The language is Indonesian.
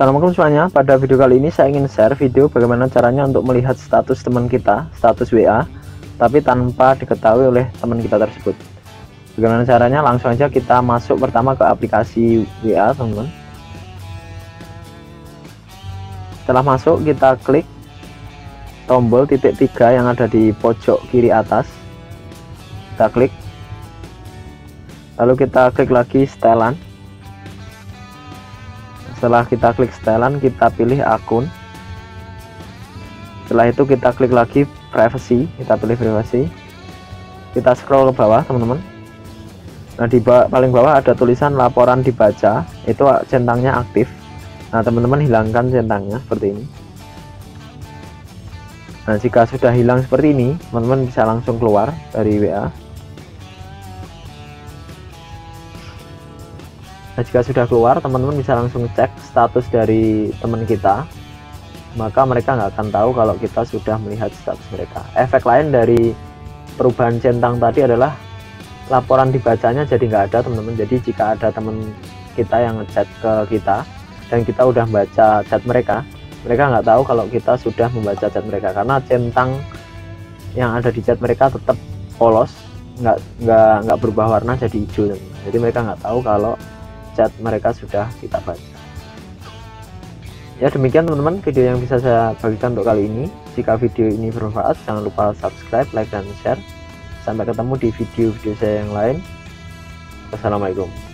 Assalamualaikum semuanya. Pada video kali ini saya ingin share video bagaimana caranya untuk melihat status teman kita, status WA, tapi tanpa diketahui oleh teman kita tersebut. Bagaimana caranya? Langsung aja kita masuk pertama ke aplikasi WA, teman-teman. Setelah masuk, kita klik tombol titik 3 yang ada di pojok kiri atas. Kita klik, lalu kita klik lagi setelan. Setelah kita klik setelan, kita pilih akun. Setelah itu kita klik lagi privacy, kita pilih privacy. Kita scroll ke bawah, teman-teman. Nah, di paling bawah ada tulisan laporan dibaca, itu centangnya aktif. Nah, teman-teman hilangkan centangnya seperti ini. Nah, jika sudah hilang seperti ini, teman-teman bisa langsung keluar dari WA. Nah, jika sudah keluar, teman-teman bisa langsung cek status dari teman kita, maka mereka nggak akan tahu kalau kita sudah melihat status mereka. Efek lain dari perubahan centang tadi adalah laporan dibacanya jadi nggak ada, teman-teman. Jadi jika ada teman kita yang ngechat ke kita dan kita udah baca chat mereka, mereka nggak tahu kalau kita sudah membaca chat mereka, karena centang yang ada di chat mereka tetap polos, nggak berubah warna jadi hijau, teman-teman. Jadi mereka nggak tahu kalau chat mereka sudah kita baca. Ya, demikian teman-teman video yang bisa saya bagikan untuk kali ini. Jika video ini bermanfaat, jangan lupa subscribe, like, dan share. Sampai ketemu di video-video saya yang lain. Wassalamualaikum.